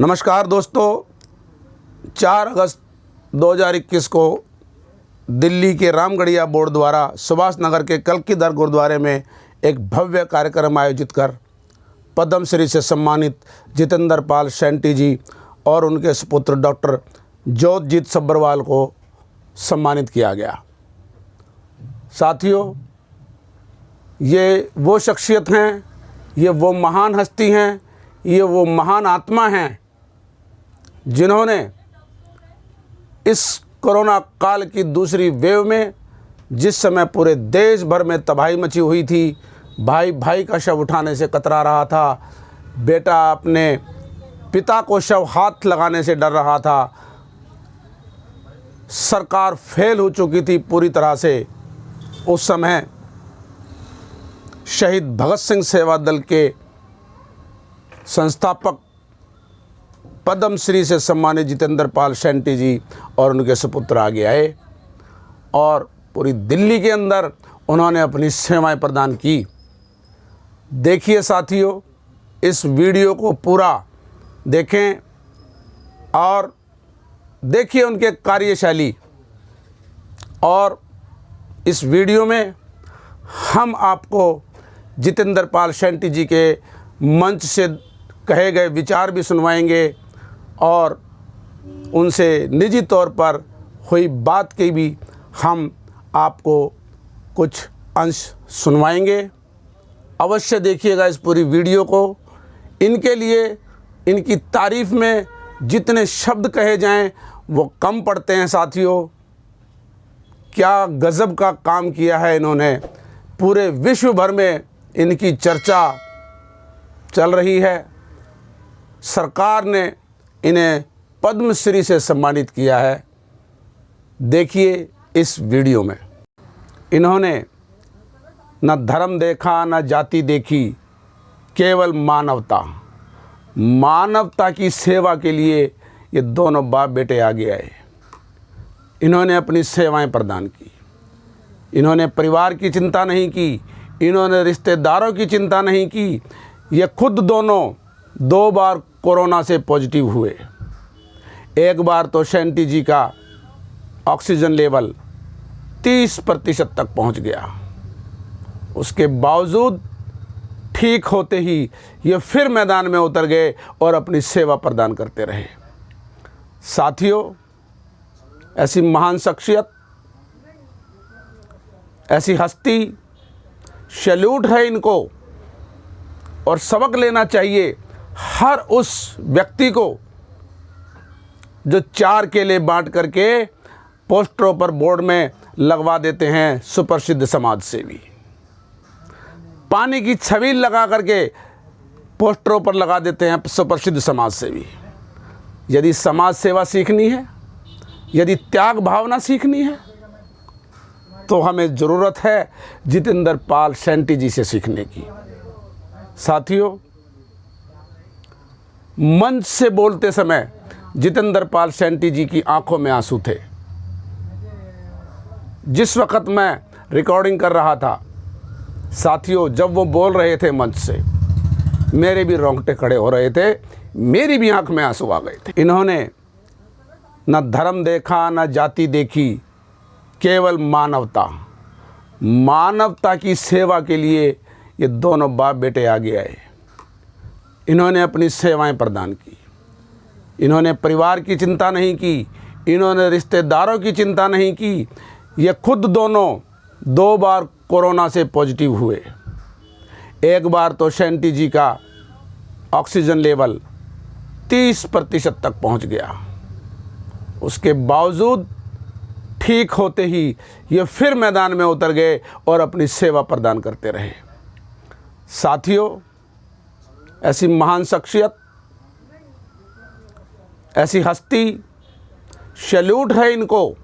नमस्कार दोस्तों, 4 अगस्त 2021 को दिल्ली के रामगढ़िया बोर्ड द्वारा सुभाष नगर के कल्कीधर गुरुद्वारे में एक भव्य कार्यक्रम आयोजित कर पद्मश्री से सम्मानित जितेंद्र पाल सेंटी जी और उनके सुपुत्र डॉक्टर जोतजीत सब्बरवाल को सम्मानित किया गया। साथियों, ये वो शख्सियत हैं, ये वो महान हस्ती हैं, ये वो महान आत्मा हैं जिन्होंने इस कोरोना काल की दूसरी वेव में, जिस समय पूरे देश भर में तबाही मची हुई थी, भाई भाई का शव उठाने से कतरा रहा था, बेटा अपने पिता को शव हाथ लगाने से डर रहा था, सरकार फेल हो चुकी थी पूरी तरह से। उस समय शहीद भगत सिंह सेवा दल के संस्थापक पद्मश्री से सम्मानित जितेंद्र पाल सेंटी जी और उनके सुपुत्र आगे आए और पूरी दिल्ली के अंदर उन्होंने अपनी सेवाएं प्रदान की। देखिए साथियों, इस वीडियो को पूरा देखें और देखिए उनके कार्यशैली। और इस वीडियो में हम आपको जितेंद्र पाल सेंटी जी के मंच से कहे गए विचार भी सुनवाएंगे और उनसे निजी तौर पर हुई बात की भी हम आपको कुछ अंश सुनवाएंगे। अवश्य देखिएगा इस पूरी वीडियो को। इनके लिए, इनकी तारीफ़ में जितने शब्द कहे जाएं वो कम पड़ते हैं। साथियों, क्या गज़ब का काम किया है इन्होंने। पूरे विश्व भर में इनकी चर्चा चल रही है। सरकार ने इन्हें पद्मश्री से सम्मानित किया है। देखिए इस वीडियो में। इन्होंने न धर्म देखा न जाति देखी, केवल मानवता की सेवा के लिए ये दोनों बाप बेटे आगे आए। इन्होंने अपनी सेवाएं प्रदान की। इन्होंने परिवार की चिंता नहीं की, इन्होंने रिश्तेदारों की चिंता नहीं की। ये खुद दोनों 2 बार कोरोना से पॉजिटिव हुए। एक बार तो सेंटी जी का ऑक्सीजन लेवल 30% तक पहुंच गया। उसके बावजूद ठीक होते ही ये फिर मैदान में उतर गए और अपनी सेवा प्रदान करते रहे। साथियों, ऐसी महान शख्सियत, ऐसी हस्ती, सैल्यूट है इनको और सबक लेना चाहिए हर उस व्यक्ति को जो 4 केले बांट करके पोस्टरों पर बोर्ड में लगवा देते हैं सुप्रसिद्ध समाज सेवी। पानी की छबील लगा करके पोस्टरों पर लगा देते हैं सुप्रसिद्ध समाज सेवी। यदि समाज सेवा सीखनी है, यदि त्याग भावना सीखनी है, तो हमें ज़रूरत है जितेंद्र पाल सेंटी जी से सीखने की। साथियों, मंच से बोलते समय जितेंद्र पाल सेंटी जी की आंखों में आंसू थे। जिस वक्त मैं रिकॉर्डिंग कर रहा था साथियों, जब वो बोल रहे थे मंच से, मेरे भी रोंगटे खड़े हो रहे थे, मेरी भी आंख में आंसू आ गए थे। इन्होंने न धर्म देखा न जाति देखी, केवल मानवता की सेवा के लिए ये दोनों बाप बेटे आगे आए। इन्होंने अपनी सेवाएं प्रदान की। इन्होंने परिवार की चिंता नहीं की, इन्होंने रिश्तेदारों की चिंता नहीं की। ये खुद दोनों 2 बार कोरोना से पॉजिटिव हुए। एक बार तो सेंटी जी का ऑक्सीजन लेवल 30% तक पहुंच गया। उसके बावजूद ठीक होते ही ये फिर मैदान में उतर गए और अपनी सेवा प्रदान करते रहे। साथियों, ऐसी महान शख्सियत, ऐसी हस्ती, सैल्यूट है इनको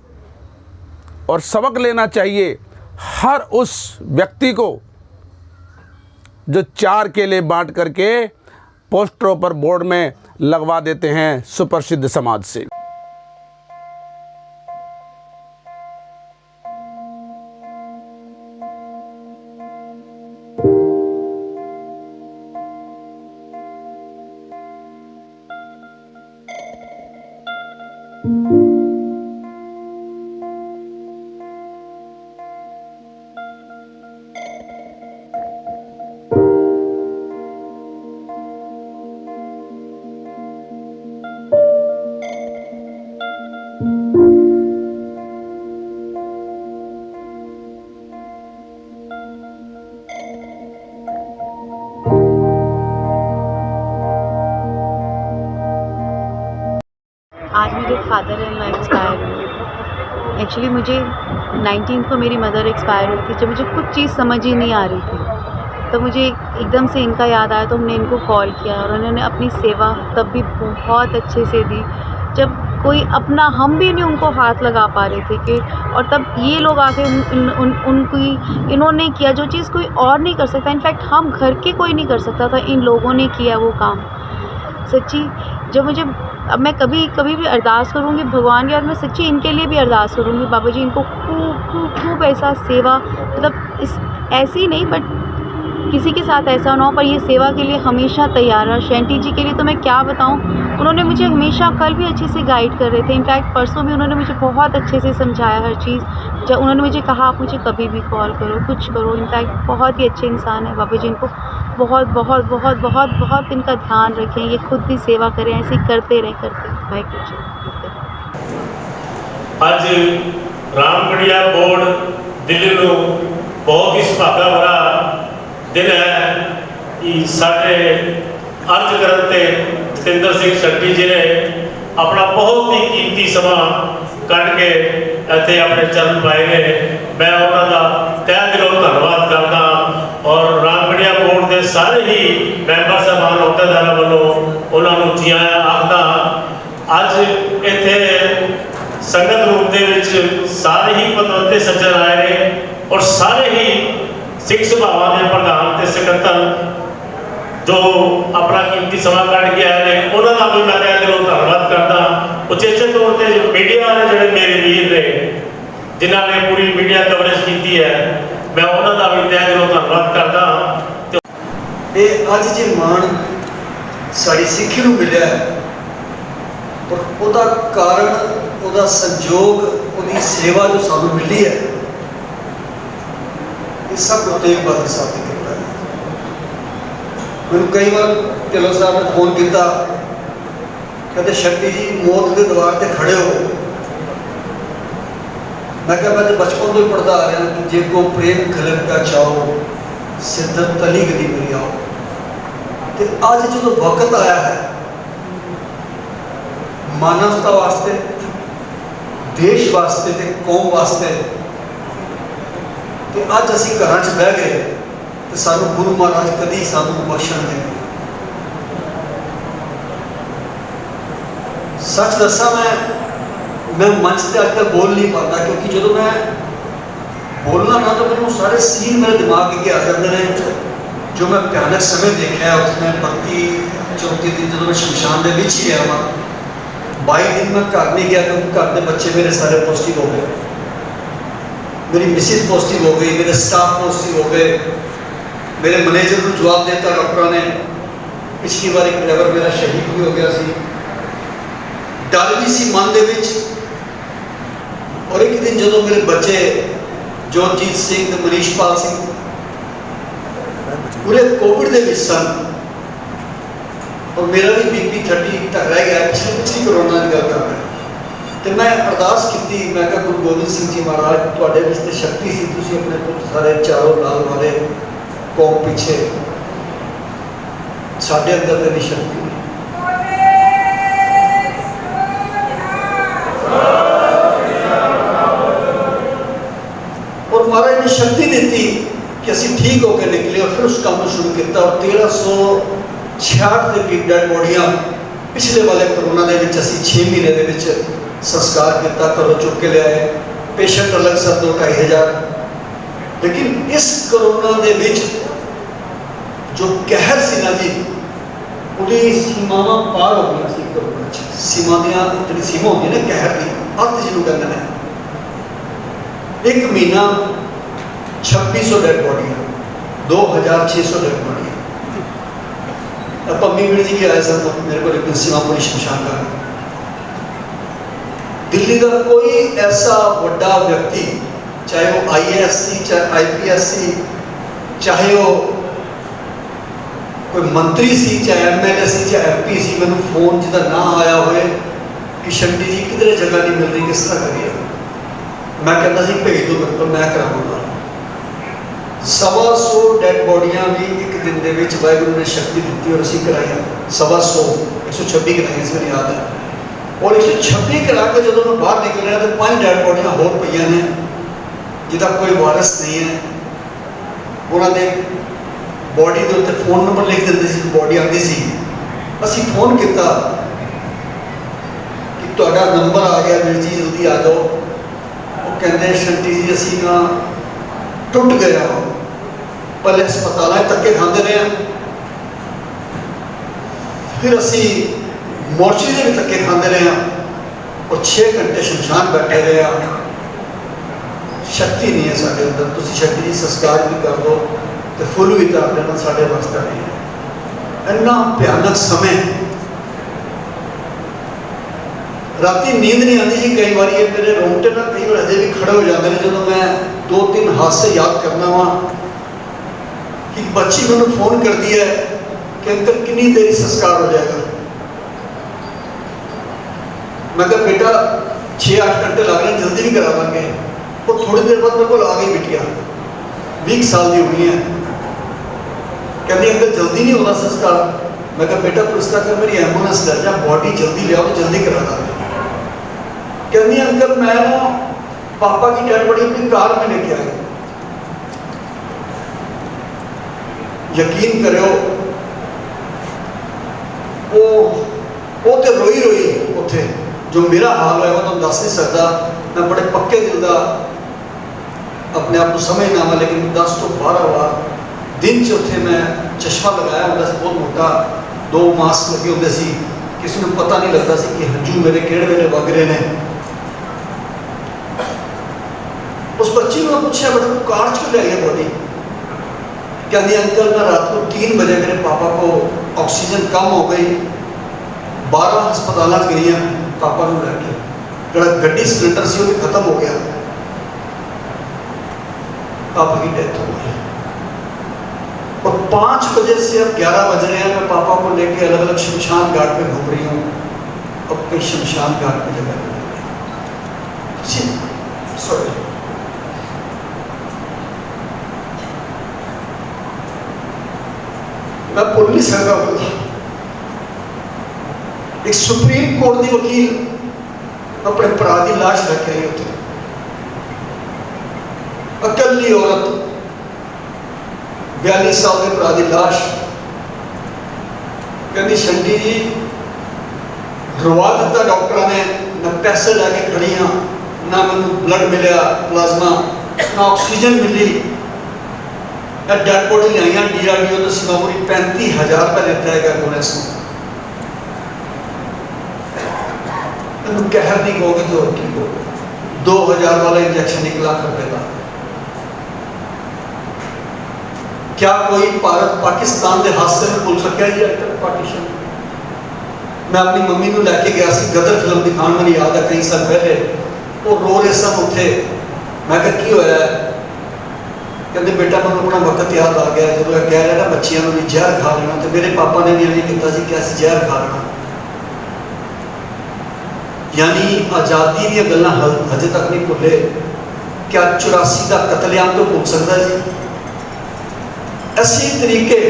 और सबक लेना चाहिए हर उस व्यक्ति को जो 4 केले बांट करके पोस्टरों पर बोर्ड में लगवा देते हैं सुप्रसिद्ध समाज सेवी। मदर इन लॉ एक्सपायर हुई। एक्चुअली मुझे 19 को मेरी मदर एक्सपायर हुई थी। जब मुझे कुछ चीज़ समझ ही नहीं आ रही थी, तो मुझे एकदम से इनका याद आया, तो हमने इनको कॉल किया और उन्होंने अपनी सेवा तब भी बहुत अच्छे से दी, जब कोई अपना हम भी नहीं उनको हाथ लगा पा रहे थे कि, और तब ये लोग आके उनकी इन्होंने किया जो चीज़ कोई और नहीं कर सकता। इनफैक्ट हम घर के कोई नहीं कर सकता था, इन लोगों ने किया वो काम। सच्ची जब मुझे, अब मैं कभी भी अरदास करूँगी भगवान के बाद, मैं सच्ची इनके लिए भी अरदास करूँगी, बाबा जी इनको खूब ऐसा सेवा, मतलब इस ऐसी नहीं बट किसी के साथ ऐसा ना हो, पर ये सेवा के लिए हमेशा तैयार है। शैंटी जी के लिए तो मैं क्या बताऊँ, उन्होंने मुझे हमेशा, कल भी अच्छे से गाइड कर रहे थे, इनफैक्ट परसों भी उन्होंने मुझे बहुत अच्छे से समझाया हर चीज़। जब उन्होंने मुझे कहा आप मुझे कभी भी कॉल करो, कुछ करो, इनफैक्ट बहुत ही अच्छे इंसान है बाबा जी। इनको बहुत इनका ध्यान रखें, ये खुद भी सेवा करें, ऐसे ही करते भाई कुछ। ਅੱਜ ਰਾਮਗੜੀਆ ਬੋਰਡ ਦਿੱਲੀ ਨੂੰ ਬਹੁਤ ਹੀ ਸੁਭਾਗਾ ਭਰਾ ਦਿਨ ਹੈ ਕਿ ਸਾਡੇ ਅਰਜ਼ ਕਰਨ ਤੇ ਜਤਿੰਦਰ ਸਿੰਘ ਸ਼ੈਂਟੀ ਜੀ ਨੇ ਆਪਣਾ ਬਹੁਤ ਹੀ ਕੀਮਤੀ ਸਮਾਂ ਕੱਢ ਕੇ ਇੱਥੇ ਆਪਣੇ ਚਰਨ ਪਾਏ ਨੇ। ਮੈਂ ਉਹਨਾਂ ਦਾ ਤਹਿ ਦਿਲੋਂ ਧੰਨਵਾਦ ਕਰਦਾ ਔਰ ਰਾਮਗੜੀਆ ਬੋਰਡ ਦੇ ਸਾਰੇ ਹੀ ਮੈਂਬਰ ਸਾਹਿਬਾਨ ਅਹੁਦੇਦਾਰਾਂ ਵੱਲੋਂ ਉਹਨਾਂ ਨੂੰ ਜੀ ਆਇਆਂ ਆਖਦਾ। ਅੱਜ ਇੱਥੇ संगत रूप के सारे ही पतवंते सज्जन आए ने और सारे ही सिख सभावां के प्रधान ते सकत्तर जो अपना कीमती समा कढ़ के आए ने, उन्होंने भी मैं तहे दिलों धन्नवाद करदा। उचेचे तौर पर मीडिया वाले जोड़े मेरे वीर ने जिन्होंने पूरी मीडिया कवरेज की है, मैं उन्होंने भी तहे दिलों धन्नवाद करदा। ये अज जो मान साड़ी सिक्खी नूं मिलिया और उसका कारण, उसका संयोग, उसकी सेवा जो सानू मिली है, ये सब गुरु तेग बहादुर साहब की कृपा है। मैंने कई बार ढिल्लों साहब ने फोन किया, कहते शक्ति जी मौत के द्वार पर खड़े हो। मैं क्या, मैं तो बचपन तो ही पढ़ता आ रहा कि जे को प्रेम खलक का चाहो सिद्धत तली गली मेरी आओ। तो अज जो वक्त आया है मानवता वास्ते, देश वास्ते ते कौम वास्ते, कि अज असी घर च बह गए तो सानू गुरु महाराज कदी सानू बख्शण देंगे। सच दसा मैं मंच से अजकल बोल नहीं पाता, क्योंकि जो मैं बोलना ना तो मैं सारे सीन मेरे दिमाग के आ जाते हैं। जो मैं भयानक समय देखा है उसमें 32-34 दिन जो मैं शमशान के बीच ही रहा वहाँ 22 दिन मैं घर नहीं गया, क्योंकि घर के बच्चे मेरे सारे पॉजिटिव हो गए, मेरी मिसिज पॉजिटिव हो गई, मेरे स्टाफ पॉजिटिव हो गए, मेरे मैनेजर को जवाब देता डॉक्टर ने। पिछली बार एक ड्राइवर मेरा शहीद भी हो गया सी, डर भी सी मन दे विच। और एक दिन जो मेरे बच्चे जोतजीत सिंह ते मनीषपाल सिंह पूरे कोविड के विच सन और मेरा भी BP 30 तक रह गया, पिछली कोरोना की गल कर रहा। तो मैं अरदास की, मैं कहा गुरु गोबिंद सिंह जी महाराज तुहाडे विच ते शक्ति सी, तुसीं अपने पुत्र सारे चारों लाल वाले कौम पीछे, साडे अंदर ते नहीं शक्ति। और महाराज ने शक्ति दी कि असीं ठीक होकर निकले और फिर उस काम को शुरू किया। और 1366 के करीब डेड बॉडियां पिछले वाले कोरोना के 6 महीने के संस्कार किया, घरों चुक के लिया। पेशेंट अलग सन 2-2.5 हज़ार। लेकिन इस कोरोना के जो कहर सी ना जी, उहदी सीमावां पार हो गई सी। कोरोना सीमा दी जी सीमा होंगी ना कहर की, अत जिन्हों कहते हैं। एक महीना 2600 डेड बॉडियां, 2600 डेड बॉडियां। पम्मी मीर जी भी आए सर, मेरे को एक सीमापुरी शमशान का। दिल्ली का कोई ऐसा बड़ा व्यक्ति, चाहे वो IAS सी, चाहे IPS सी, चाहे वो कोई मंत्री सी, चाहे MLA सी, चाहे MP सी, मैंने फोन जिदा ना आया हुए कि शंटी जी किधरे जगह नहीं मिल रही, किस तरह करिए। मैं कहता सी भेज दो मेरे को, मैं कराऊंगा। 125 डेड बॉडियां भी एक दिन के वाहगुरू ने शक्ति दी और असी कराई। 125 126 कराई, इस मेरी याद है। और 126 करा के जो मैं बाहर निकल रहा तो 5 डेड बॉडियां होर पईयां ने जिहदा कोई वारस नहीं है। उन्होंने बॉडी के उत्ते फोन नंबर लिख देते सी, बॉडी आती सी, असी फोन किया कि तुहाडा नंबर आ गया वीर जी जल्दी आ जाओ। वो कहते शंटी जी असी ना टुट गया, पहले अस्पताल धक्के खाते रहे, फिर असी मोर्चरी के भी धक्के खाते रहे और 6 घंटे शमशान बैठे रहे। शक्ति नहीं है साढ़े अंदर, तुम शक्ति जी संस्कार भी कर दो तो फुल भी कर देना, साढ़े वास्ते नहीं है। इन्ना भयानक समय, राती नींद नहीं आती जी, कई बार ये मेरे रोंगटे ना कई बार अजे भी खड़े हो जाते हैं जो मैं 2-3 हादसे याद करना वहाँ कि बच्ची मैंने फोन कर दिया है कि अंकल कितनी देर संस्कार हो जाएगा। मैं कहा बेटा 6-8 घंटे लग रहे हैं, जल्दी भी करा देंगे। वो थोड़ी देर बाद मेरे को आ गई बिटिया 20 साल की हुई है, कहती अंकल जल्दी नहीं होगा संस्कार। मैं कहा बेटा तू इसका कर मेरी एम्बुलेंस ले जा, बॉडी जल्दी ले आओ तो जल्दी करा देंगे। कहती अंकल मैं ना पापा की डेड बॉडी अपनी कार में लेके आई। यकीन करो वो तो रोई रोई उथे, जो मेरा हाल होया मैं तुम दस नहीं सकता। मैं बड़े पक्के दिल का अपने आप को समझना वा, लेकिन 10 तो 12 बार दिन च उत्थे मैं चश्मा लगाया होता सी, बहुत मोटा, 2 मास्क लगे होते सी, किसी को पता नहीं लगता सी कि हंजू मेरे केड़े वेले वग रहे हैं। उस बच्ची ने पूछा बेटा तू कार च क्यों ले आई है बॉडी? कहती अंकल मैं रात को 3 बजे मेरे पापा को ऑक्सीजन कम हो गई, 12 हस्पताल गई पापा को लैके, जो गड्डी सिलेंडर से वो भी खत्म हो गया, पापा की डेथ हो गई। और 5 बजे से अब 11 बज रहे हैं, मैं पापा को लेके अलग अलग शमशान घाट पे घूम रही हूँ। अब कई शमशान घाट पे जगह सॉरी मैं भुल नहीं सकता। एक सुप्रीम कोर्ट की वकील अपने भरा की लाश रख रही होती, अकली औरत 42 साल के भरा की लाश, कहती शंटी जी रुआ दिता डॉक्टर ने, ना पैसे लैके खड़ी हाँ, ना मैंने ब्लड मिले प्लाज्मा, ना ऑक्सीजन मिली, डेड बॉडी लाई DRDO तो सिंगापुर 35,000 रुपये लेता है एम्बुलेंस में। कहर नहीं कहोगे तो ठीक हो, 2000 वाला इंजेक्शन 1 लाख रुपए का। क्या कोई भारत पाकिस्तान के हादसे में भूल सकिया जी अज तक पार्टीशन? मैं अपनी मम्मी को लैके गया सी गदर फिल्म दिखाने, मैंने याद है कई साल पहले, वो रो रहे सन उत्थे। मैं कहा की होया? कहते बेटा मैं अपना वक्त याद आ गया जो कह रहा ना बच्चियों को भी जहर खा लेना, तो मेरे पापा ने भी नहीं किया कि अस जहर खा लेना। यानी आज़ादी दी गल्लां हजे तक नहीं भुले। क्या 84 का कतलेआम तो भूल सकता जी? ऐसे तरीके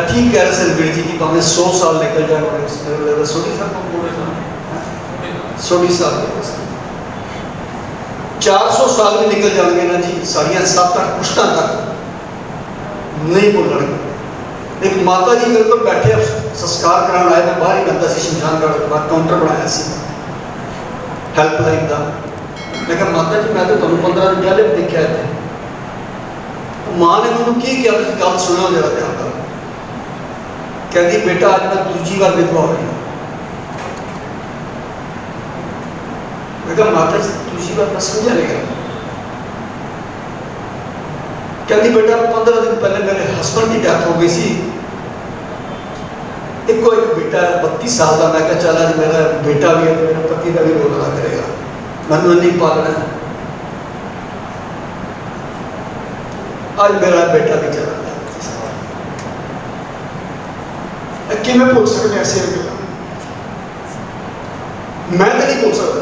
ठीक कह रहे वीर जी की भावें 100 साल निकल जाए, सोडी साल 400 साल भी निकल जाएंगे ना जी, सारिया 7-8 पुश्तां तक नहीं भूलणगे। एक माता जी मेरे को बैठे संस्कार कराने आए, मैं बाहर ही बनता सी शमशान घाट के बाद काउंटर बनाया सी हेल्पलाइन का। मैं कहा माता जी मैं तो तुहानू 15 दिन पहले भी देखा इत्थे। माँ ने मैंने की किया गल सुनो जरा ध्यान कर। कहती बेटा आज मैं दूसरी बार विधवा हो रही हूँ। मैं कहा माता जी दूसरी बार मैं समझा नहीं गया। कहती बेटा 15 दिन पहले मेरे हस्बैंड की डेथ हो गई सी, एक बेटा है 32 साल का। मैं चल आज मेरा बेटा भी है, मेरे पति का भी रोल अदा करेगा, मैंने नहीं पालना है। आज मेरा बेटा भी चला गया। कि मैं भूल सकता ऐसे मैं तो नहीं भूल सकता।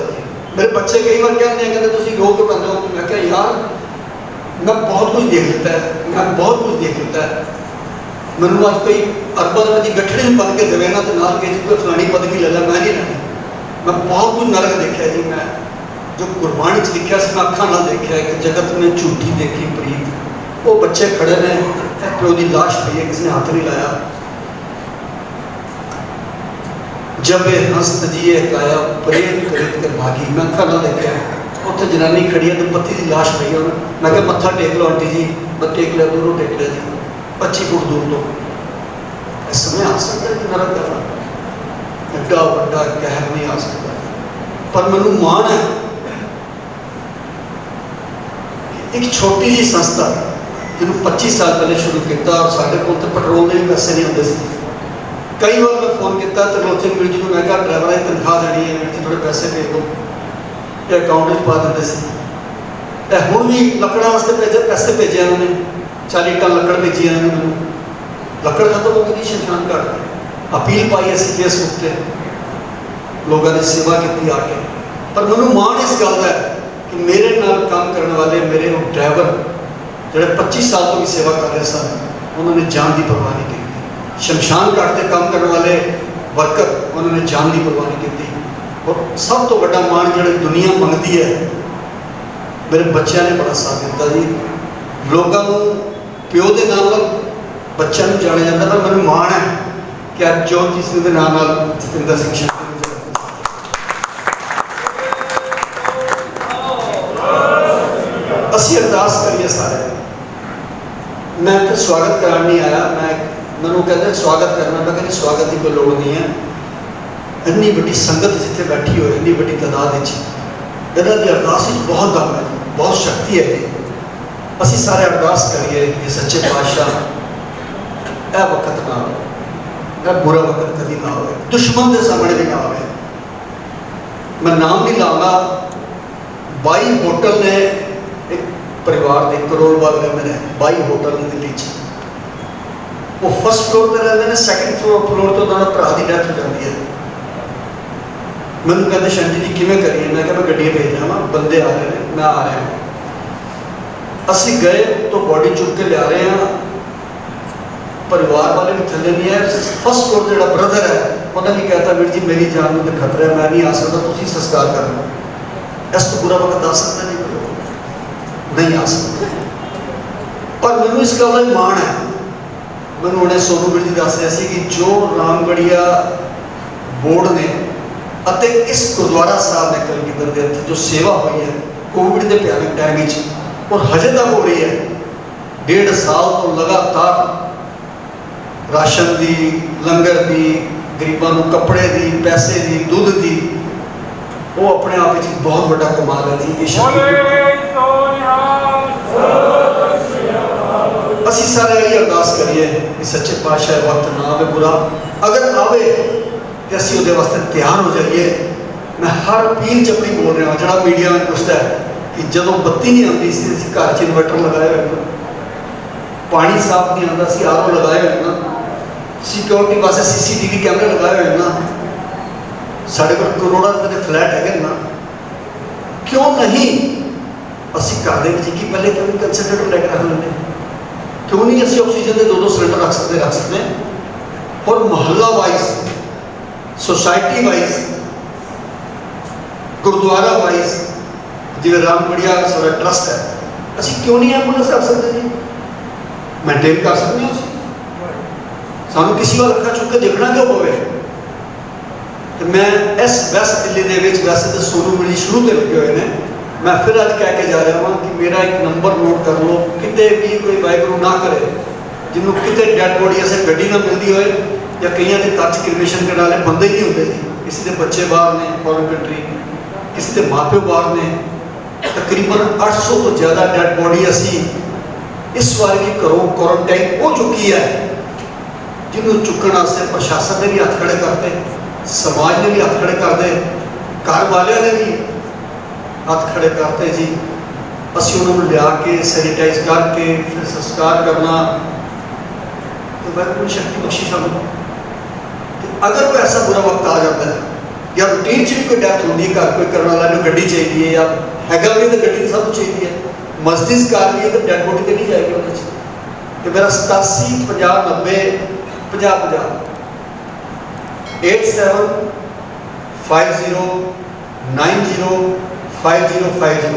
मेरे बच्चे कई बार कहते हैं, कहते तुम रो क्यों करते हो? मैं क्या यार मैं बहुत कुछ देख लेता है, मैं बहुत कुछ देख लेता है। मैनू अज कोई अरबा की गठड़ी भी बन के देवे ना तो नाल कहे कोई फलानी पदवी ले ला, मैं नहीं लैनी। मैं बहुत कुछ नरक देखा जी, मैं जो गुरबाणी च लिखा मैं अखा नाल देखा कि जगत में झूठी देखी प्रीत। वो बच्चे खड़े ने, प्यो की लाश पई है, किसी ने हाथ नहीं लाया। जब ये हंस तजिए गाया प्रेम करित कर भागी, मैं अखा नाल देखा। उत्थे जनानी खड़ी है तो पति की लाश पई है, मैं क्या मत्था टेक लो आंटी जी, मैं टेक लिया, दूरों टेक लिया जी 25 फुट दूर तो। समय आ सकता है कि नरक करना, एड्डा वड्डा कहर नहीं आ सकता। पर मैनू माण है एक छोटी जी संस्था जिन्होंने 25 साल पहले शुरू किया, और साढ़े को तो पेट्रोल के भी पैसे नहीं आते थे। कई बार मैं फोन किया त्रिलोचन वीर जी को, मैं कहा ड्राइवर की तनख्वाह देनी है, वीर जी थोड़े पैसे भेज दो, ये अकाउंट में पा देते थे। हुण भी लकड़ा वास्ते भेजे, पैसे भेजे उन्होंने, 40 टन लकड़ भेजी उन्होंने मैंने। लकड़ खत्म हो गई शमशान घाट, अपील पाई असी फेसबुक पर, लोगों ने सेवा की आके। पर मैनू माण इस गल का कि मेरे नाल काम करने वाले मेरे ड्राइवर जो 25 साल तो भी सेवा कर रहे सन, उन्होंने जान की परवाह नहीं की। शमशान घाट से काम करने वाले वर्कर, उन्होंने जान की परवाह नहीं की। और सब तो बड़ा मान जो दुनिया मंगती है, मेरे बच्चों ने बड़ा साथ दिता जी। लोगों को प्यो के नाम बच्चों को जाने जाता, पर मैंने मान है कि अज जोत सिंह के नाम जतिंदर सिंह शर्मा असी अरदास करिए सारे। मैं तो स्वागत कराने नहीं आया, मैनू कहते स्वागत करना, मैं कहती स्वागत की कोई लोड़ नहीं है। इन्नी बड़ी संगत जिथे बैठी हो, इन्नी बड़ी तादाद इन्हों की अरदास बहुत दम है, बहुत शक्ति है जी। असी सारे अरदास करिए कि सच्चे पातशाह यह वक्त ना आए, यह बुरा वक्त कभी ना आए, दुश्मन के सामने भी ना आए। मैं नाम नहीं लाऊंगा, 22 होटल ने एक परिवार ने करोड़बाग रहते हैं, 22 होटल ने दिल्ली च। वो फर्स्ट फ्लोर पर रहते हैं, सैकेंड फ्लोर तो उन्होंने भरा की डेथ हो जाती है। मैंने कहते शंटी जी किमें करिए, मैं क्या मैं गड्डियाँ भेज रहा वहाँ, बंदे आ रहे हैं, मैं आ रहा हूँ। असी गए तो बॉडी चुक के लिया रहे हैं, परिवार वाले भी थले नहीं है। फर्स्ट फ्लोर जो ब्रदर है उन्हें भी कहता वीर जी मेरी जान में तो खतरा है, मैं नहीं आ सकता, तुम संस्कार कर लो। इस तो बुरा वक्त आ सकता नहीं आ सकता। पर मैनू इस गल का माण है, मैनू उन्हें सोनू वीर जी दस रहे कि जो रामगढ़िया बोर्ड ने अते इस गुरुद्वारा साहब ने कलगीधर के अंदर जो सेवा हुई है कोविड के भयानक टाइम और हजे तक हो रही है, 1.5 साल तो लगातार राशन की, लंगर की, गरीबों को कपड़े की, पैसे की, दूध की, वो अपने आप में बहुत बड़ा कमाल है जी। असी सारे यही अरदास करिए कि सच्चे पातशाह वक्त ना आवे बुरा, अगर आवे तो असी उसके वास्ते तैयार हो जाइए। मैं हर पीर च अपनी बोल रहा, जो मीडिया में पूछता है कि जो बत्ती नहीं आती सी घर च इन्वर्टर लगाए हुए, पानी साफ नहीं आता सी RO लगाए हुए ना, सिक्योरिटी वास्ते CCTV कैमरे लगाए हुए ना, साढ़े को करोड़ों रुपए के फ्लैट है ना, क्यों नहीं असी घर की पहले क्यों नहीं कंसनट्रेटर लेकर रख लेंगे, क्यों नहीं असी ऑक्सीजन के 2-2 सिलेंडर रख सकते हैं। और मोहल्ला wise, society wise, gurdwara wise, जिवें रामगढ़िया सारा ट्रस्ट है, असी क्यों नहीं एंबुलेंस रख सकते जी, मेनटेन कर सकते हैं। सानू किसी वाल अखा चुक के देखना क्यों पवे। तो मैं इस वैस्ट दिल्ली के वैसे तो सोनू वीर जी शुरू से लगे हुए हैं, मैं फिर अज कह के जा रहा हूँ कि मेरा एक नंबर नोट कर लो, कितने भी कोई वाहगुरू ना करे जिन्होंने कितने डेड बॉडी ऐसे गड्डी ना मिलती हो, या कई के घर क्रिमेशन करने वाले बंदे ही नहीं होंगे जी, किसी के बच्चे बाहर ने फॉरेन कंट्री, किसी के माँ प्यो बाहर ने, तकरीबन 800 तो ज़्यादा डेड बॉडी असी इस बार की घरों क्वारंटाइन हो चुकी है, जिन्होंने चुकने वास्ते प्रशासन ने भी हथ खड़े करते, समाज ने भी हथ खड़े करते, घर वाले ने भी हथ खड़े करते जी। असी उन्होंने लिया के सैनिटाइज करके फिर संस्कार करना, तो वाहगुरू शक्ति बख्शी सानू। अगर कोई ऐसा बुरा वक्त आ जाता है या रूटीन च भी कोई डेथ होती है, घर कोई करने वाला जो गड्डी चाहिए या हैगा भी तो गड्डी सब कुछ चाहिए है, मस्जिद कार भी है तो डेड बॉडी तो नहीं जाएगी उन्हें। तो मेरा 87 50 90 50 50 8750905050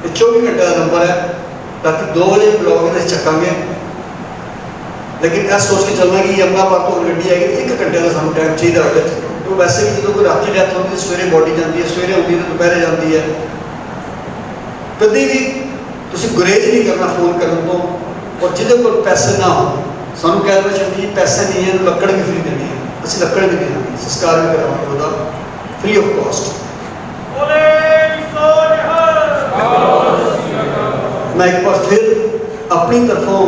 ये 24 घंटे का नंबर है। रात 2 बजे ब्लॉग में चकांगे, लेकिन यह सोच के चलना कि यमुना पार तो गड्डी आएगी 1 घंटे का सानू टाइम चाहिए होगा। तो वैसे भी जो कोई रात डेथ होती है सवेरे बॉडी जाती है, सवेरे होती है तो दोपहर जाती है। कभी भी तुम गुरेज नहीं करना फोन करने तो। और जिदे को पैसे ना हो सानू कह देना चाहिए पैसे नहीं है, लकड़ भी फ्री देनी है, असं लकड़ भी देना, संस्कार भी करावांगे ਉਹਦਾ फ्री ऑफ कॉस्ट। मैं एक बार फिर अपनी तरफों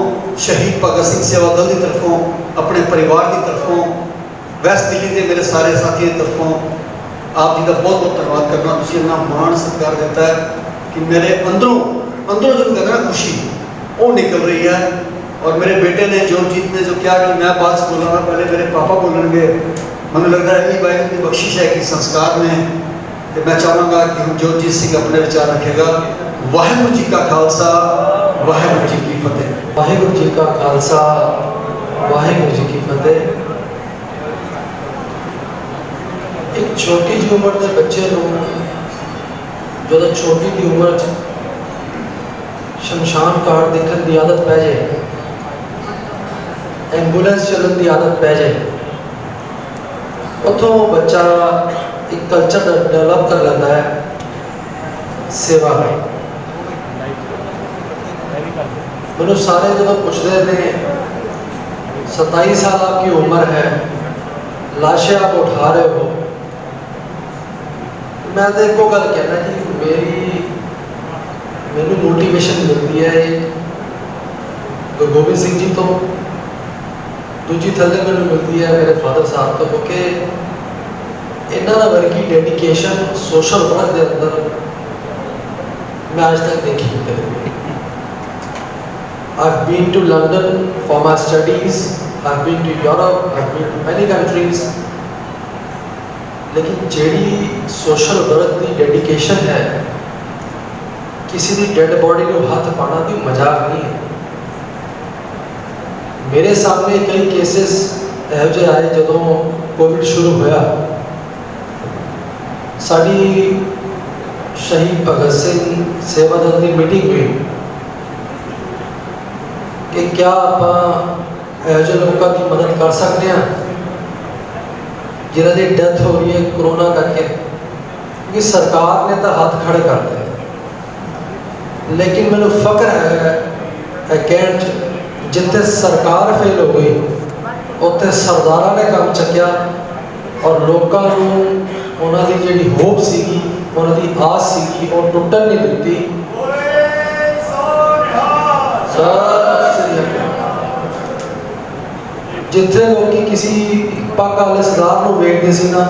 शहीद भगत सिंह सेवा दल की तरफों, अपने परिवार की तरफों, वैस्ट दिल्ली के मेरे सारे साथियों की तरफों आप जी का बहुत बहुत धन्यवाद करना। तुझे इतना मान सत्कार देता है कि मेरे अंदरों जो कहना खुशी वो निकल रही है। और मेरे बेटे ने जोरजीत ने जो क्या कि मैं बात बोला पहले मेरे पापा बोलेंगे, मुझे लगता है यही भाई की बख्शिश है कि संस्कार में। तो मैं चाहूँगा कि हम जोरजीत सिंह अपने विचार रखेगा। वाहिगुरू जी का खालसा, वाहिगुरू जी की फतेह। वाहिगुरू जी का खालसा, वाहिगुरू जी की फतेह। एक छोटी जी उम्र के बच्चे को जो छोटी की उम्र शमशान घाट देखने की आदत पै जाए, एंबूलेंस चलन की आदत पै जाए, उतों बच्चा एक कल्चर डेवलप कर लेता है सेवा में। मैनू सारे जो पूछते हैं 27 साल आपकी उम्र है, लाशें आप उठा रहे हो। मैं तो एक गल कहना कि मैनू मोटिवेशन मिलती है गुरु गोबिंद सिंह जी तो, दूजी थल्ले मैनू मिलती है मेरे फादर साहब तो, क्योंकि इन्होंने वर्गी डेडिकेशन सोशल वर्क के अंदर मैं आज तक देखी नहीं। I've been to London for my studies, I've been to Europe, I've been to many countries, लेकिन जेड़ी सोशल वर्क की डेडिकेशन है, किसी की डेड बॉडी को हाथ पाना कोई मजाक नहीं है। मेरे सामने कई केसेस ਇਹੋ ਜਿਹੇ आए ਜਦੋਂ कोविड शुरू होया, साड़ी शहीद भगत सिंह सेवा दल की मीटिंग हुई कि क्या आप ਇਹੋ ਜਿਹੇ लोगों की मदद कर सकते हैं जिन्हों की डेथ हो रही है कोरोना करके, क्योंकि सरकार ने तो हाथ खड़े कर दिए। लेकिन मैंने फख्र है कहण जिथे सरकार फेल हो गई उत्थे सरदारा ने काम चक्या और लोगों को उन्होंने जी होप सी उन्होंने आस सी वो टुटन नहीं दी। जिथे लोग किसी पग वाले सरदार को वेखते सी ना,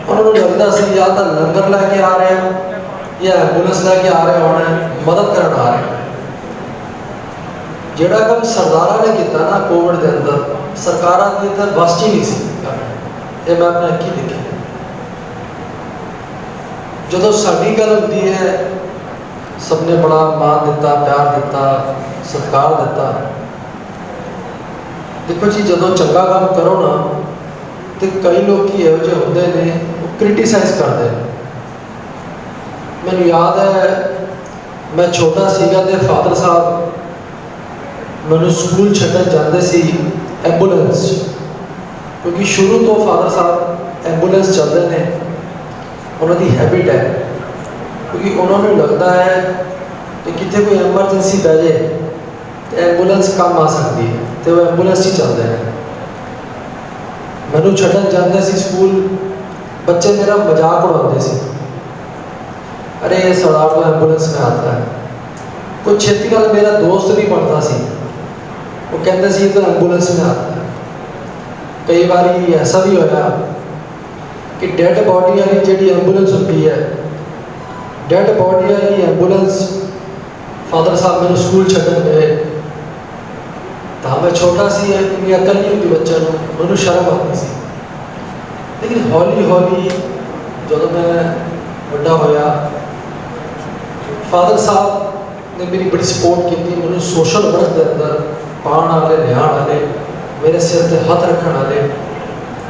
उन्होंने लगता सी या तो लंगर लैके आ रहे हैं या एंबूलेंस लैके आ रहे होने मदद करने आ रहे। जोड़ा काम सरदारा ने किया ना कोविड के अंदर, सरकार की इधर बस ही नहीं सी। ये मैं अपने अखी देखी। जो साड़ी गल होती है सबने बड़ा मान दिता, प्यार दिता, सत्कार दिता। देखो जी जो चंगा काम करो ना तो कई लोग इहो जे होंदे ने क्रिटिसाइज करते हैं। मैनूं याद है मैं छोटा सीगा ते फादर साहब मैनूं स्कूल छड्डण जाते सी एंबूलेंस, क्योंकि शुरू तो फादर साहब एंबूलेंस चलते हैं, उन्होंने हैबिट है, क्योंकि उन्होंने लगता है कि कितने कोई एमरजेंसी पै जाए तो एंबूलेंस काम आ सकती है तो वो एंबूलेंस ही चलते हैं। मैनू छड्डण जाते सी स्कूल, बच्चे मेरा मजाक उड़ाते सी, अरे ये सरदार तो एंबूलेंस में आता है। कुछ छेती नाल मेरा दोस्त भी बनता सी, वो कहते सी तो एंबूलेंस में आता है। कई बार ऐसा भी होया कि डेड बॉडी वाली जी एंबूलेंस होती है, डेड बॉडी वाली एंबूलेंस फादर साहब मैंने स्कूल छड्डण गए तो मैं छोटा सी इन्नी अकल नहीं होती बच्चों को, मैनू शर्म आती सी। लेकिन हौली हौली जो मैं बड़ा होया फादर साहब ने मेरी बड़ी सपोर्ट की, मैंने सोशल वर्क के अंदर पाण वाले लिया वाले मेरे सिर ते हथ रखने वाले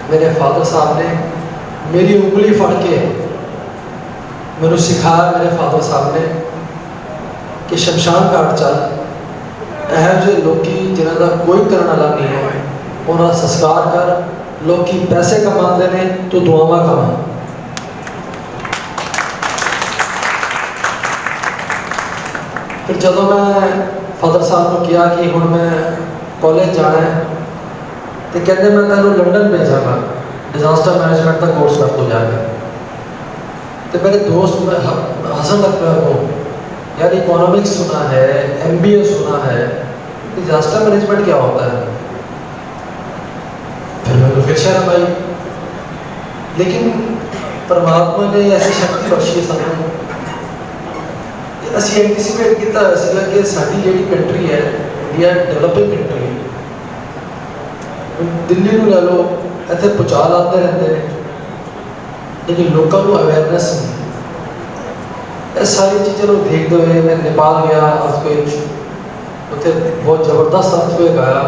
मेरे फादर साहब ने मेरी उंगली फड़ के मैंने सिखाया मेरे फादर साहब ने कि शमशान घाट चल ਇਹੋ ਜਿਹੇ ਲੋਕੀ ਜਿਨ੍ਹਾਂ ਦਾ ਕੋਈ ਕਰਨ ਵਾਲਾ ਨਹੀਂ ਹੈ ਉਹਨਾਂ ਦਾ ਸੰਸਕਾਰ ਕਰ। ਲੋਕੀ ਪੈਸੇ ਕਮਾਉਂਦੇ ਨੇ ਤੂੰ ਦੁਆਵਾਂ ਕਮਾ। ਫਿਰ ਜਦੋਂ ਮੈਂ ਫਾਦਰ ਸਾਹਿਬ ਨੂੰ ਕਿਹਾ ਕਿ ਹੁਣ ਮੈਂ ਕਾਲਜ ਜਾਣਾ ਹੈ ਤੇ ਕਹਿੰਦੇ ਮੈਂ ਤੈਨੂੰ ਲੰਡਨ ਭੇਜਾਂਗਾ डिजास्टर मैनेजमेंट का कोर्स कर तो जाएगा। तो मेरे दोस्त में हंसन लग रहा हो यार इकोनॉमिक्स सुना है MBA सुना है डिजास्टर मैनेजमेंट क्या होता है। फिर मैंने फिर शर्म आई लेकिन परमात्मा ने ऐसी शक्ति बख्शी सानू ਅਸੀਂ ਐਂਟੀਸਿਪੇਟ ਕੀਤਾ ਸੀਗਾ ਕਿ ਸਾਡੀ ਜਿਹੜੀ ਕੰਟਰੀ ਹੈ ਇੰਡੀਆ ਡਿਵੈਲਪਿੰਗ ਕੰਟਰੀ ਹੈ। ਦਿੱਲੀ ਨੂੰ ਲੈ ਲਓ ਇੱਥੇ ਭੁਚਾਲ ਆਉਂਦੇ ਰਹਿੰਦੇ ਨੇ ਲੇਕਿਨ ਲੋਕਾਂ ਨੂੰ ਅਵੇਅਰਨੈਸ ਨਹੀਂ। ਇਹ ਸਾਰੀ ਚੀਜ਼ਾਂ ਨੂੰ ਦੇਖਦੇ ਹੋਏ ਮੈਂ ਨੇਪਾਲ ਗਿਆ ਅਰਥਕੁਏਕ ਉੱਥੇ ਬਹੁਤ ਜ਼ਬਰਦਸਤ ਅਰਥਕੁਏਕ ਆਇਆ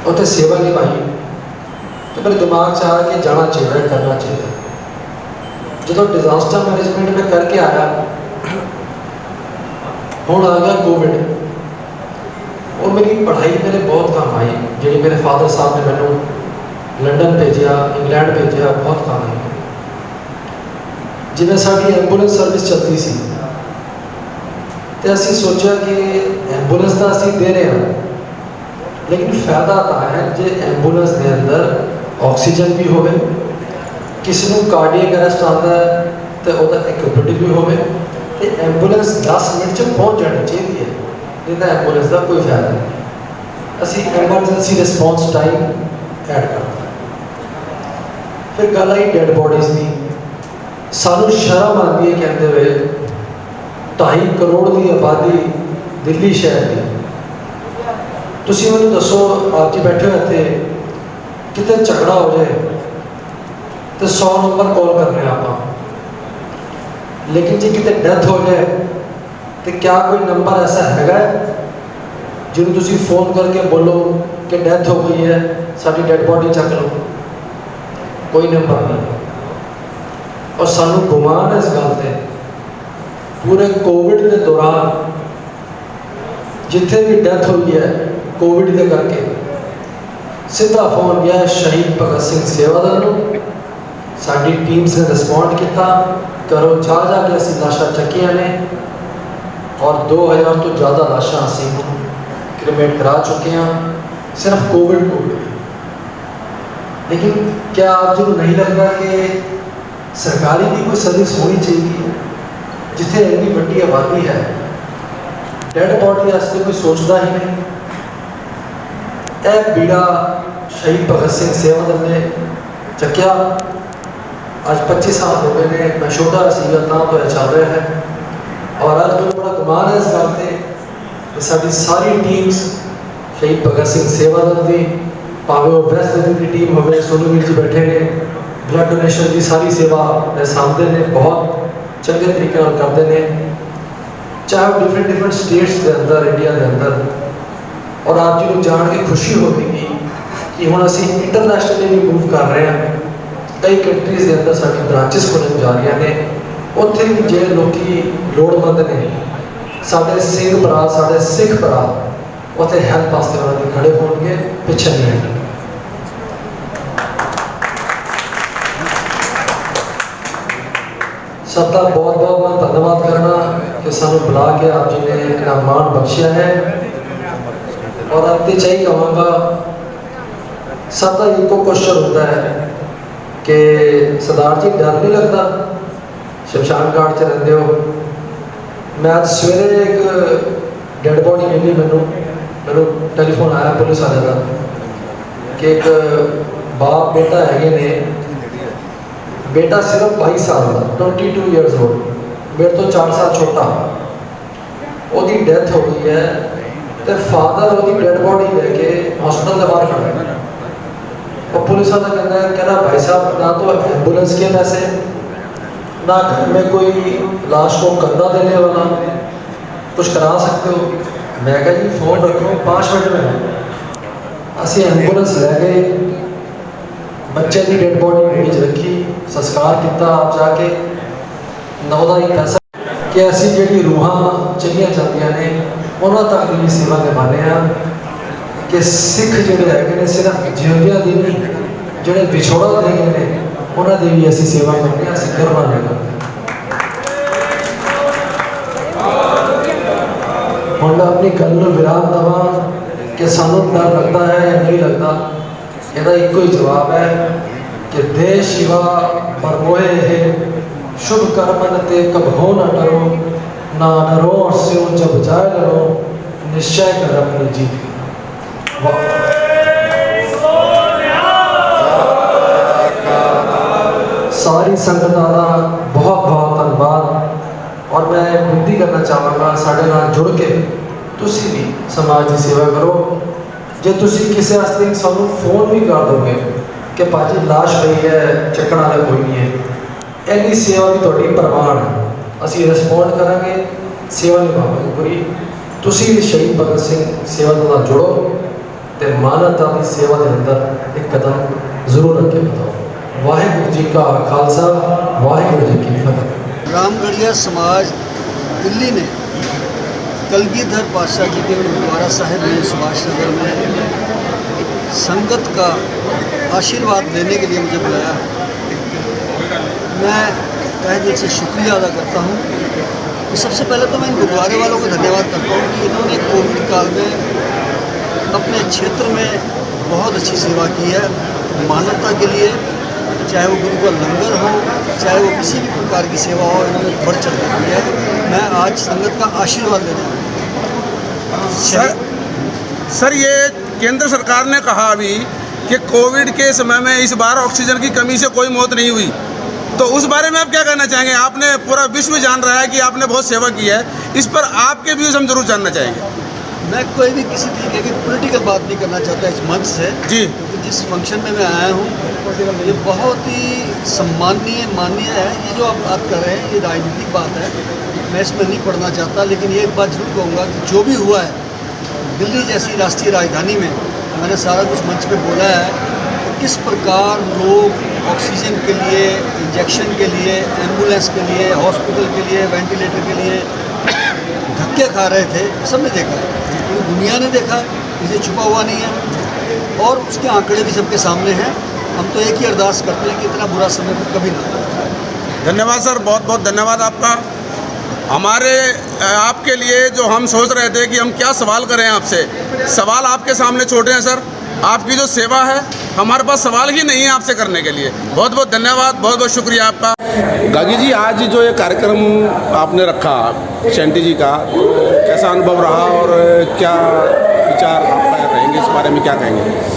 ਉੱਥੇ ਸੇਵਾ ਨਿਭਾਈ ਤੇ ਮੇਰੇ ਦਿਮਾਗ 'ਚ ਆਇਆ ਕਿ ਜਾਣਾ ਚਾਹੀਦਾ ਕਰਨਾ ਚਾਹੀਦਾ। ਜਦੋਂ ਡਿਜ਼ਾਸਟਰ ਮੈਨੇਜਮੈਂਟ ਮੈਂ ਕਰਕੇ ਆਇਆ ਹੁਣ ਆ ਗਿਆ ਕੋਵਿਡ और मेरी पढ़ाई मेरे बहुत काम आई जी मेरे फादर साहब ने मैंने लंडन भेजा इंग्लैंड भेजा बहुत काम आई जिवें साडी एंबूलेंस सर्विस चलती सी तो असी सोचा कि एंबूलेंस तो असी दे रहे हैं लेकिन फायदा तो है जो एंबूलेंस के अंदर ऑक्सीजन भी होवे किसी को कार्डियक अरेस्ट आता है तो वह इक्विपमेंट भी होवे तो एंबूलेंस 10 मिनट च पहुँच जानी चाहिए है नहीं तो एंबूलेंस का कोई फायदा नहीं। असी एमरजेंसी रिस्पॉन्स टाइम ऐड करते फिर गल आई डेड बॉडीज़ की सानू शर्म आती है कहते हुए 2.5 करोड़ की आबादी दिल्ली शहर की तुसी मैनूं दसो आप जी बैठे हो इत्थे किते झगड़ा हो जाए तो 100 नंबर कॉल करने आप लेकिन जी किते डेथ हो जाए तो क्या कोई नंबर ऐसा हैगा जिन्होंने तुसी फोन करके बोलो कि डेथ हो गई है साडी डेड बॉडी चक लो कोई नंबर नहीं। और सानू गुमान है इस गल ते पूरे कोविड के दौरान जिथे भी डेथ हुई है कोविड के करके सीधा फोन गया शहीद भगत सिंह सेवा दल नूं साडी टीम्स ने रिस्पॉन्ड किया करो जा जाके असीं लाशां चक्कियां ने और 2000 तो ज़्यादा लाशा असी क्रिमेट करा चुके हैं सिर्फ कोविड को। लेकिन क्या आप जो नहीं लगता कि सरकारी भी कोई सर्विस होनी चाहिए जिथे इतनी बड़ी आबादी है डेड बॉडी वास्ते कोई सोचता ही नहीं। यह बीड़ा शहीद भगत सिंह सेवा दल ने चक्या आज 25 साल हो गए ने मैं छोटा सीगा तो यह चल रहा है और आज बहुत बड़ा गुमान है इस गल से साड़ी सारी टीम्स शहीद भगत सिंह सेवा दल की भावें वो वेस्ट दिल्ली की टीम होवे सोनू वीर जी बैठे ने ब्लड डोनेशन की सारी सेवा सामते ने बहुत चंगे तरीके करते हैं चाहे वो डिफरेंट स्टेट्स के अंदर इंडिया के अंदर। और आप जी को जान के खुशी होगी कि हुण असीं इंटरनेशनली भी मूव कर रहे हैं कई कंट्रीज़ के अंदर साडी ब्रांचेस खुलन जा रही ने उत्थे भी जे लोकी लोड़वंद ने साडे सिंह भरा साडे सिख भरा उत्थे हेल्प वास्ते उन्होंने खड़े होणगे पिछे नहीं हटणगे। सबका बहुत बहुत मैं धन्यवाद करना कि सानू बुला के आप जी ने इतना मान बख्शिया है। और अंत यही कहूँगा सबका एको क्वेश्चन होता है कि सरदार जी डर नहीं लगता शमशान घाट च रहते हो। मैं आज सवेरे एक डेड बॉडी मिली मैनू टेलीफोन आया पुलिस वाले का कि एक बाप बेटा है ने बेटा सिर्फ 22 साल का 22 ईयर्स ओल्ड मेरे तो 4 साल छोटा उसकी डेथ हो गई है तो फादर उसकी डेड बॉडी लेके हॉस्पिटल के बाहर खड़ा है और पुलिस वाला कहता है भाई साहब ना तो एम्बुलेंस के पैसे ना घर में कोई लाश को कंधा देने वाला कुछ करा सकते हो मैं कहा जी फोन रखो 5 मिनट में असी एंबूलेंस लै गए, बच्चे की डेड बॉडी गाड़ी च रखी, संस्कार किया आप जाके 9 का ही पैसा कि असी जी रूहां चलिया जांदियां ने उन्होंने तक भी सेवा निभाने कि सिख जोड़े है सिर्फ जिंदियां की नहीं, जोड़े विछोड़ा दे गए हैं उन्होंने भी असी सेवा करते हैं, असी गर्व नहीं करते। हम मैं अपनी गल में विराम देवा कि सानू डर लगता है या नहीं लगता, यदा एको ही जवाब है कि देश शिवा पर मोहे है शुभ कर्मन ते कबहो न डरो, ना डरो और से जब जाए डरो, निश्चय कर अपनी जीत। सारी संगत का बहुत बहुत धन्यवाद और मैं विनती करना चाहूँगा साढ़े नाल जुड़ के तुसी भी समाज की सेवा करो। जे तुसी किसी वास्ते सानू फोन भी कर दोगे कि भाजी लाश पई है चकना वाला कोई नहीं है, इन्नी सेवा भी थोड़ी प्रवान है, असी रिस्पॉन्ड करांगे, सेवा निभावांगे पूरी। तुसी भी शहीद भगत सिंह सेवा नाल जुड़ो तो मानवता की सेवा के अंदर एक कदम जरूर रखे बताओ। वाहिगुरू जी का खालसा, वाहिगुरू जी की फतेह। रामगढ़िया समाज दिल्ली ने कलगीधर पातशाह जी के गुरुद्वारा साहिब में सुभाष नगर में संगत का आशीर्वाद लेने के लिए मुझे बुलाया। मैं तहे दिल से शुक्रिया अदा करता हूँ। तो सबसे पहले तो मैं इन गुरुद्वारे वालों को धन्यवाद करता हूँ कि इन्होंने कोविड काल में अपने क्षेत्र में बहुत अच्छी सेवा की है मानवता के लिए, चाहे वो गुरु का लंगर हो, चाहे वो किसी भी प्रकार की सेवा हो, इन्होंने बढ़ चढ़ कर की है। मैं आज संगत का आशीर्वाद लेना हूँ। सर ये केंद्र सरकार ने कहा अभी कि कोविड के समय में इस बार ऑक्सीजन की कमी से कोई मौत नहीं हुई, तो उस बारे में आप क्या कहना चाहेंगे? आपने पूरा विश्व जान रहा है कि आपने बहुत सेवा की है, इस पर आपके व्यूज़ हम जरूर जानना चाहेंगे। मैं कोई भी किसी तरीके की पॉलिटिकल बात नहीं करना चाहता इस मंच से जी, क्योंकि जिस फंक्शन में मैं आया हूँ ये बहुत ही सम्माननीय माननीय है। ये जो आप बात कर रहे हैं ये राजनीतिक बात है, मैं इसमें नहीं पढ़ना चाहता, लेकिन ये एक बात जरूर कहूँगा कि जो भी हुआ है दिल्ली जैसी राष्ट्रीय राजधानी में, मैंने सारा कुछ मंच पे बोला है कि किस प्रकार लोग ऑक्सीजन के लिए, इंजेक्शन के लिए, एम्बुलेंस के लिए, हॉस्पिटल के लिए, वेंटिलेटर के लिए धक्के खा रहे थे। सबने देखा है, पूरी दुनिया ने देखा, इसे छुपा हुआ नहीं है और उसके आंकड़े भी सबके सामने हैं। हम तो एक ही अरदास करते हैं कि इतना बुरा समय फिर कभी ना आए। धन्यवाद सर, बहुत बहुत धन्यवाद आपका। हमारे आपके लिए जो हम सोच रहे थे कि हम क्या सवाल करें आपसे, सवाल आपके सामने छोड़े हैं सर। आपकी जो सेवा है हमारे पास सवाल ही नहीं है आपसे करने के लिए। बहुत बहुत धन्यवाद, बहुत बहुत शुक्रिया आपका। गागी जी, आज जो ये कार्यक्रम आपने रखा शेंटी जी का, तो कैसा अनुभव रहा और क्या विचार आपका रहेंगे, इस बारे में क्या कहेंगे?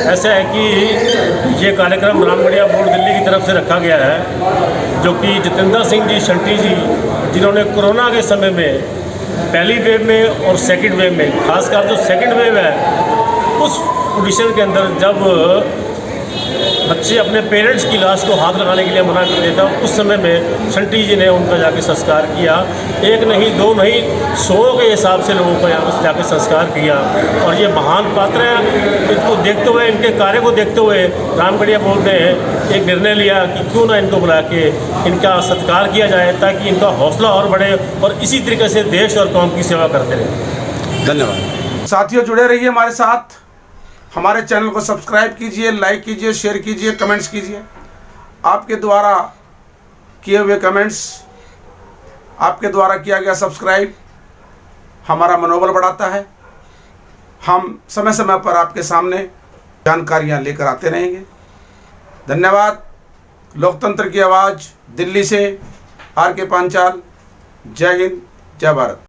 ऐसा है कि ये कार्यक्रम रामगढ़िया बोर्ड दिल्ली की तरफ से रखा गया है, जो कि जितेंद्र सिंह जी शेंटी जी जिन्होंने कोरोना के समय में पहली वेव में और सेकंड वेव में, खासकर जो सेकंड वेव है उस कंडीशन के अंदर जब बच्चे अपने पेरेंट्स की लाश को हाथ लगाने के लिए मना कर देता, उस समय में शेंटी जी ने उनका जाके संस्कार किया। एक नहीं, दो नहीं, 100 के हिसाब से लोगों को यहाँ पर जाके संस्कार किया। और ये महान पात्र हैं। इनको देखते हुए, इनके कार्य को देखते हुए रामगढ़िया बोर्ड ने एक निर्णय लिया कि क्यों ना इनको बुला के इनका सत्कार किया जाए, ताकि इनका हौसला और बढ़े और इसी तरीके से देश और कौम की सेवा करते रहें। धन्यवाद। साथियों, जुड़े रहिए हमारे साथ, हमारे चैनल को सब्सक्राइब कीजिए, लाइक कीजिए, शेयर कीजिए, कमेंट्स कीजिए। आपके द्वारा किए हुए कमेंट्स, आपके द्वारा किया गया सब्सक्राइब हमारा मनोबल बढ़ाता है। हम समय समय पर आपके सामने जानकारियां लेकर आते रहेंगे। धन्यवाद। लोकतंत्र की आवाज़ दिल्ली से आर के पांचाल। जय हिंद, जय भारत।